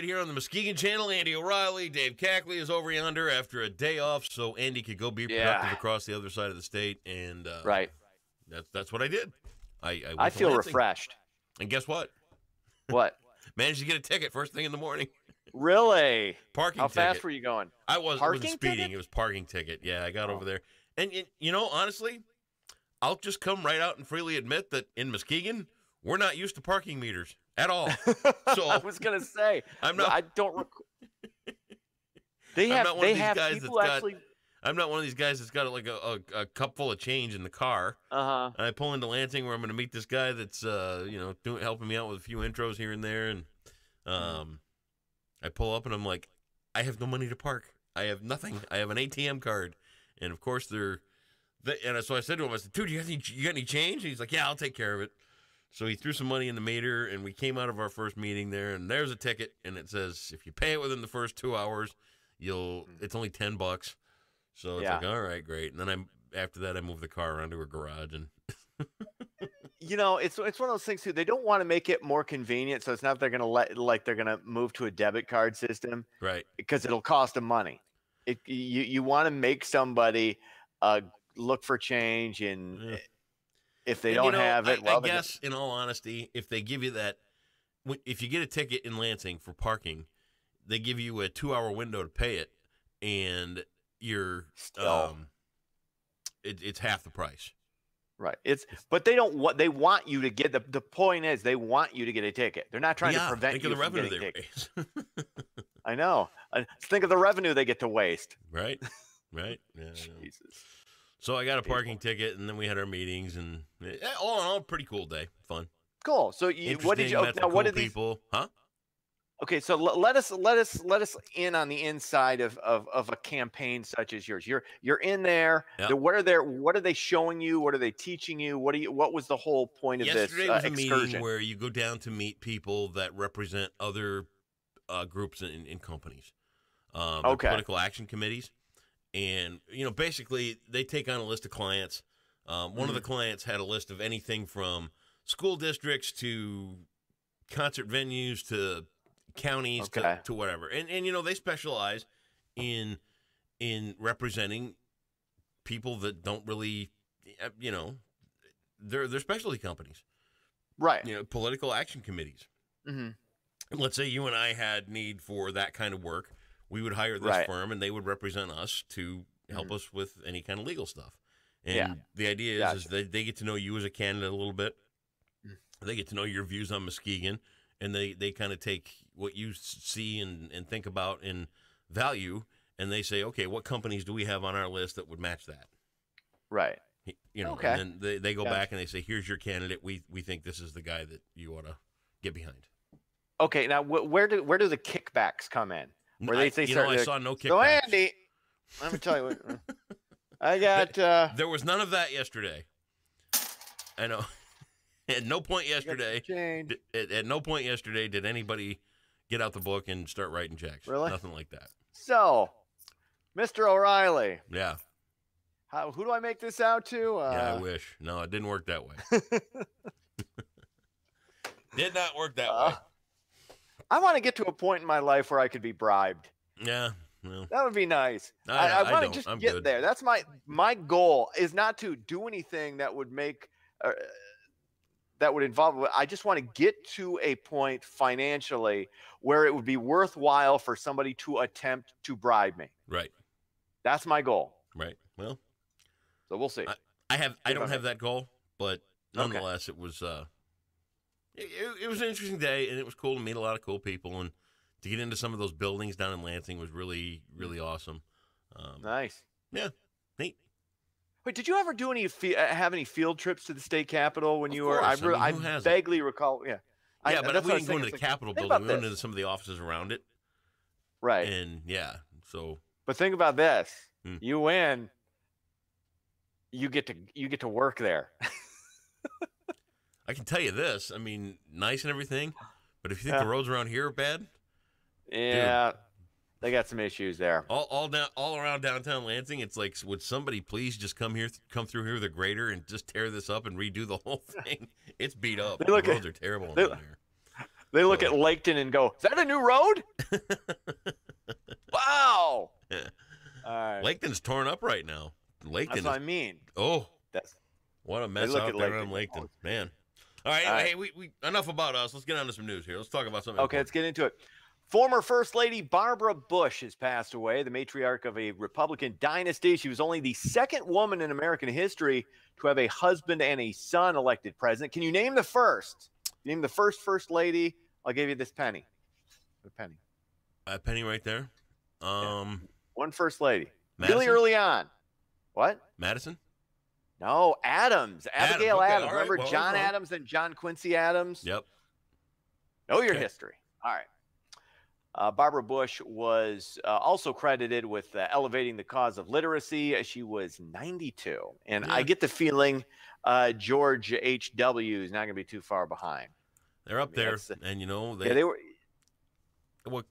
here on the Muskegon channel. Andy O'Reilly, Dave Cackley is over yonder after a day off, so Andy could go be productive across the other side of the state. And right, that's what I did. I feel Lansing, refreshed. And guess what? What? Managed to get a ticket first thing in the morning. Really? Parking How ticket. fast were you going? I wasn't speeding. Ticket? It was parking ticket. Yeah, I got over there. And, you know, honestly, I'll just come right out and freely admit that in Muskegon, we're not used to parking meters at all. So I was going to say, I'm not. I don't. They have. I'm not one of these have guys people that's actually. I'm not one of these guys that's got like a cup full of change in the car. And I pull into Lansing where I'm going to meet this guy that's helping me out with a few intros here and there, and I pull up and I'm like, I have no money to park. I have nothing. I have an ATM card, and of course so I said to him, I said, dude, you got any change? And he's like, yeah, I'll take care of it. So he threw some money in the meter, and we came out of our first meeting there, and there's a ticket, and it says if you pay it within the first 2 hours, it's only $10. So it's like, all right, great. And then after that I moved the car around to a garage, and you know, it's one of those things too. They don't want to make it more convenient, so it's not they're going to move to a debit card system, right? Because it'll cost them money. You want to make somebody look for change, and if they don't have it, I guess in all honesty, if they give you that, if you get a ticket in Lansing for parking, they give you a 2-hour window to pay it, and you're it's half the price. Right. But they want you to get the point is they want you to get a ticket. They're not trying to prevent you from getting tickets. I know. Think of the revenue they get to waste. Right. Right. Yeah, Jesus. So I got a parking ticket, and then we had our meetings, and all in all, pretty cool day, fun. Cool. So what did you? Now, what did people? Huh? Okay, so let us in on the inside of a campaign such as yours. You're in there. Yep. What are they showing you? What are they teaching you? What was the whole point of Yesterday this was a excursion? meeting where you go down to meet people that represent other groups in companies. Political action committees, and basically they take on a list of clients. One of the clients had a list of anything from school districts to concert venues to counties to whatever, and they specialize in representing people that don't really they're specialty companies, right? Political action committees. Let's say you and I had need for that kind of work, we would hire this firm, and they would represent us to help us with any kind of legal stuff. And the idea is they get to know you as a candidate a little bit. They get to know your views on Muskegon, and they kind of take what you see and think about and value, and they say, okay, what companies do we have on our list that would match that? Right. And then they go back and they say, here's your candidate. We think this is the guy that you ought to get behind. Okay, now where do the kickbacks come in? Where I saw no kickbacks. So Andy, let me tell you what I got. There was none of that yesterday. I know. At no point yesterday. At no point yesterday did anybody get out the book and start writing checks. Really? Nothing like that. So, Mr. O'Reilly. Yeah. Who do I make this out to? Yeah, I wish. No, it didn't work that way. Did not work that way. I want to get to a point in my life where I could be bribed. Yeah. Well, that would be nice. I want to just get there. That's my goal is not to do anything that would make that would involve. I just want to get to a point financially where it would be worthwhile for somebody to attempt to bribe me. Right. That's my goal. Right. Well, so we'll see. I don't have that goal, but nonetheless, it was it was an interesting day, and it was cool to meet a lot of cool people, and to get into some of those buildings down in Lansing was really, really awesome. Nice. Yeah. Neat. Wait, did you ever do have any field trips to the state capitol when you were? I vaguely recall. Yeah. Yeah, but we didn't go into the Capitol building. We went into some of the offices around it. Right. And so. But think about this: you win, you get to work there. I can tell you this. I mean, nice and everything, but if you think the roads around here are bad, dude, they got some issues there. All around downtown Lansing, it's like, would somebody please just come through here with a grader and just tear this up and redo the whole thing? It's beat up. The roads are terrible down here. They look at Laketon and go, "Is that a new road?" Wow. Yeah. All right. Laketon's torn up right now. That's what I mean. Oh, what a mess out there on Laketon, man. All right. Hey, we enough about us. Let's get on to some news here. Let's talk about something. Okay, let's get into it. Former First Lady Barbara Bush has passed away, the matriarch of a Republican dynasty. She was only the second woman in American history to have a husband and a son elected president. Can you name the first? Name the first lady. I'll give you this penny. A penny. A penny right there. One first lady. Madison? Really early on. What? Madison? No, Adams. Abigail Adams. Remember John Adams and John Quincy Adams? Yep. Know your history. All right. Barbara Bush was also credited with elevating the cause of literacy. She was 92. And I get the feeling George H.W. is not going to be too far behind. They're up there. And, they were. What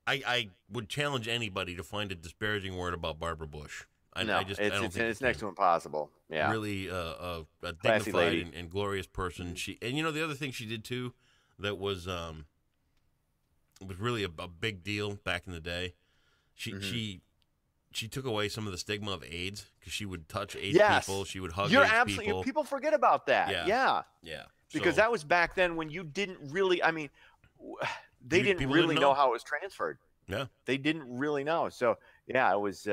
I would challenge anybody to find a disparaging word about Barbara Bush. It's next to impossible. Yeah, really a dignified and glorious person. The other thing she did too, that was really a big deal back in the day. She took away some of the stigma of AIDS because she would touch AIDS people. She would hug AIDS people. People forget about that. Yeah. Because that was back then when you didn't really. I mean, they didn't really know how it was transferred. Yeah, they didn't really know. So yeah, it was.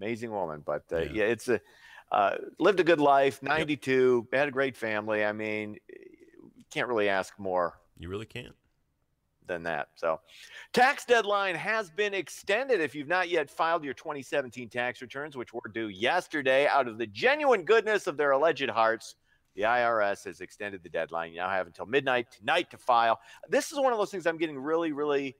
Amazing woman, but it's lived a good life. 92, had a great family. I mean, you can't really ask more. You really can't. Than that. So, tax deadline has been extended. If you've not yet filed your 2017 tax returns, which were due yesterday, out of the genuine goodness of their alleged hearts, the IRS has extended the deadline. You now have until midnight tonight to file. This is one of those things I'm getting really, really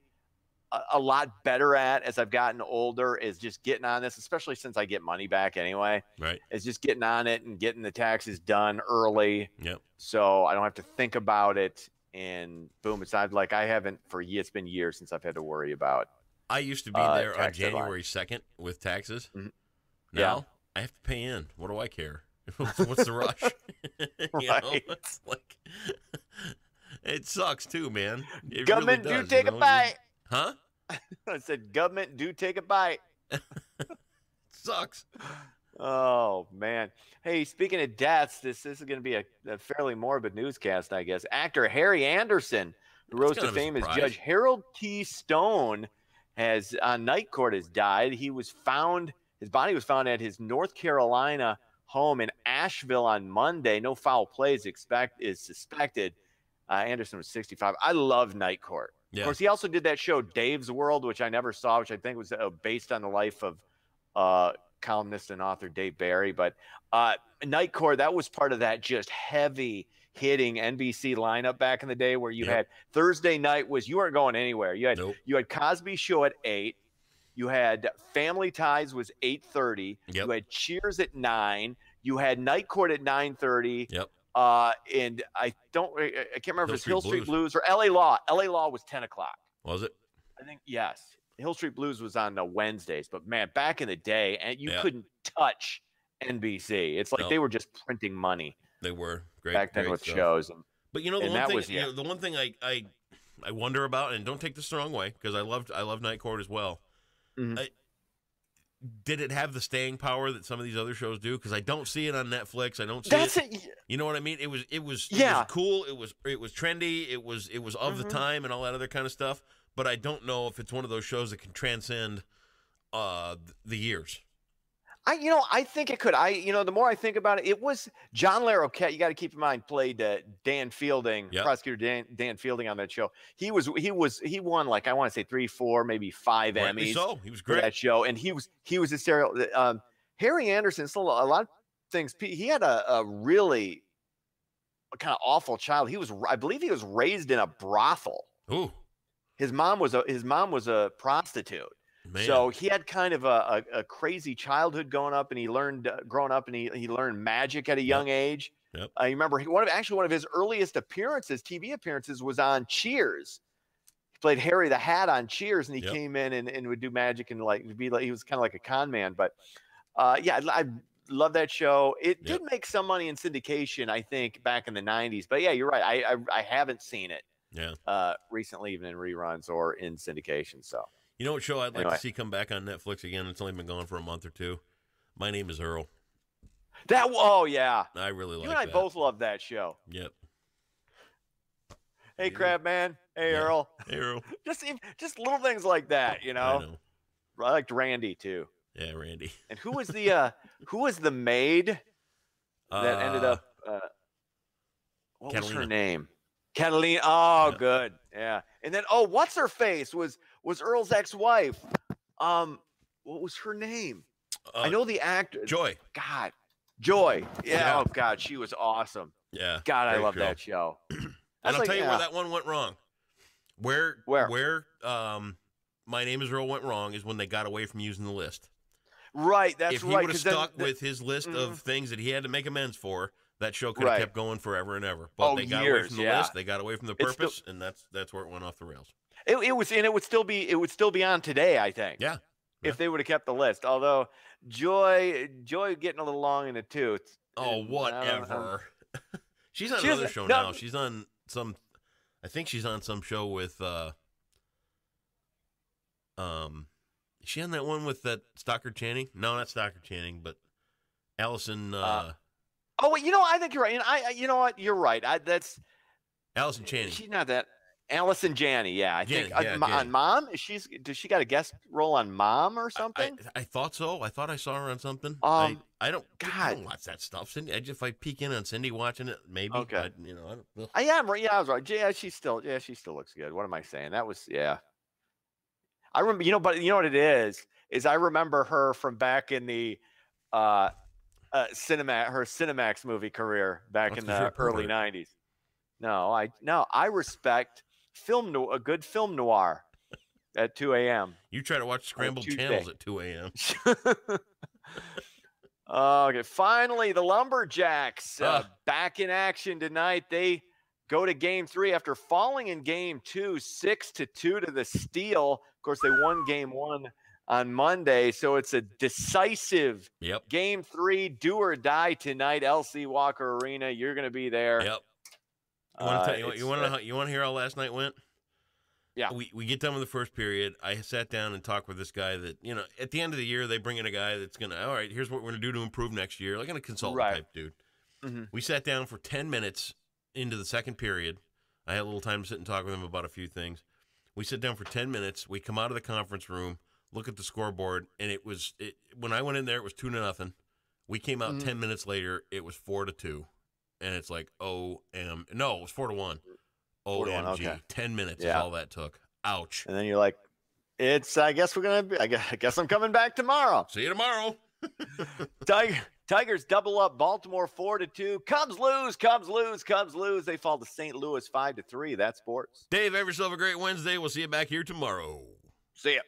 a lot better at as I've gotten older, is just getting on this, especially since I get money back anyway. Right. Is just getting on it and getting the taxes done early. Yep. So I don't have to think about it, and boom, it's not like it's been years since I've had to worry about. I used to be there on January 2nd with taxes. Mm-hmm. Now I have to pay in. What do I care? What's the rush? It's like, it sucks too, man. It Government really does, do take a bite. Huh? I said, government do take a bite. Sucks. Oh, man. Hey, speaking of deaths, this is going to be a fairly morbid newscast, I guess. Actor Harry Anderson, who rose to fame as Judge Harold T. Stone, on Night Court has died. His body was found at his North Carolina home in Asheville on Monday. No foul play is suspected. Anderson was 65. I love Night Court. Yeah. Of course, he also did that show Dave's World, which I never saw, which I think was based on the life of columnist and author Dave Barry. But Night Court, that was part of that just heavy hitting NBC lineup back in the day, where you had Thursday night you weren't going anywhere. You had Cosby Show at 8. You had Family Ties was 8:30. Yep. You had Cheers at 9. You had Night Court at 9:30. Yep. And I can't remember if it was Hill Street Blues or LA Law. LA Law was 10 o'clock. Was it? I think, yes. Hill Street Blues was on Wednesdays, but man, back in the day, and you couldn't touch NBC. It's like they were just printing money. They were great back then with stuff. Shows. But the one thing I wonder about, and don't take this the wrong way, because I love Night Court as well. Mm-hmm. Did it have the staying power that some of these other shows do? Because I don't see it on Netflix. I don't see it. You know what I mean? It was cool. It was trendy. It was of the time and all that other kind of stuff. But I don't know if it's one of those shows that can transcend the years. I think it could. The more I think about it, it was John Larroquette. You got to keep in mind, played Dan Fielding, prosecutor Dan Fielding on that show. He won, like, I want to say 3, 4, maybe 5 Emmys. So he was great for that show, and he was hysterical. Harry Anderson, still a lot of things. He had a really kind of awful child. I believe he was raised in a brothel. Ooh. His mom was a prostitute. Man. So he had kind of a crazy childhood growing up, and he learned magic at a young age. Yep. I remember one of his earliest TV appearances, was on Cheers. He played Harry the Hat on Cheers, and he came in and would do magic and he was kind of like a con man. But I love that show. It did make some money in syndication, I think, back in the 90s. But yeah, you're right. I haven't seen it. recently, even in reruns or in syndication. So, you know what show I'd like to see come back on Netflix again? It's only been gone for a month or two. My Name is Earl. Oh yeah, I really like. You and I both love that show. Yep. Hey, Crab Man. Hey, Earl. Hey, Earl. Just little things like that, you know. I know. I liked Randy too. Yeah, Randy. And who was the maid that ended up? What Catalina. was her name? Catalina. Oh, yeah. Good. Yeah. And then what's her face was Earl's ex-wife. What was her name? I know the actor. Joy. God. Joy. Yeah. Oh God, she was awesome. Yeah. God, I love that show. And I'll tell you where that one went wrong. Where My Name is Earl went wrong is when they got away from using the list. Right, that's if he would have stuck with his list of things that he had to make amends for, that show could have kept going forever and ever. But they got away from the list, they got away from the purpose, and that's where it went off the rails. It would still be on today, I think. Yeah. If they would have kept the list. Although Joy getting a little long in the tooth. Oh, whatever. She's on another show now. She's on I think she's on some show with is she on that one with that Stockard Channing? No, not Stockard Channing, but Allison. Wait, I think you're right. And you know what? You're right. That's Allison Channing. She's not that. Allison Janney, yeah. I think on Mom. Does she got a guest role on Mom or something? I thought so. I thought I saw her on something. I don't watch that stuff. Cindy, if I peek in on Cindy watching it, maybe. Okay. I am right. Yeah, I was right. Yeah, she still looks good. What am I saying? That was I remember. But you know what it is I remember her from back in the her Cinemax movie career back in the early '90s. No, I respect a good film noir at 2 a.m. You try to watch scrambled channels at 2 a.m. Okay, finally, the Lumberjacks back in action tonight. They go to Game 3 after falling in Game 2, 6-2 to the Steel. Of course, they won Game 1 on Monday, so it's a decisive Game 3, do or die tonight. LC Walker Arena, you're going to be there. Yep. You want to hear how last night went? Yeah. We get done with the first period. I sat down and talked with this guy that, at the end of the year, they bring in a guy that's going to, all right, here's what we're going to do to improve next year, like a consultant type dude. Mm-hmm. We sat down for 10 minutes into the second period. I had a little time to sit and talk with him about a few things. We sit down for 10 minutes. We come out of the conference room, look at the scoreboard, and when I went in there, it was 2-0. We came out 10 minutes later, it was 4-2. And it's like, no, it was 4-1. OMG. Okay. 10 minutes is all that took. Ouch. And then you're like, I guess I'm coming back tomorrow. See you tomorrow. Tigers double up Baltimore 4-2. Cubs lose. They fall to St. Louis 5-3. That's sports. Dave, have yourself a great Wednesday. We'll see you back here tomorrow. See ya.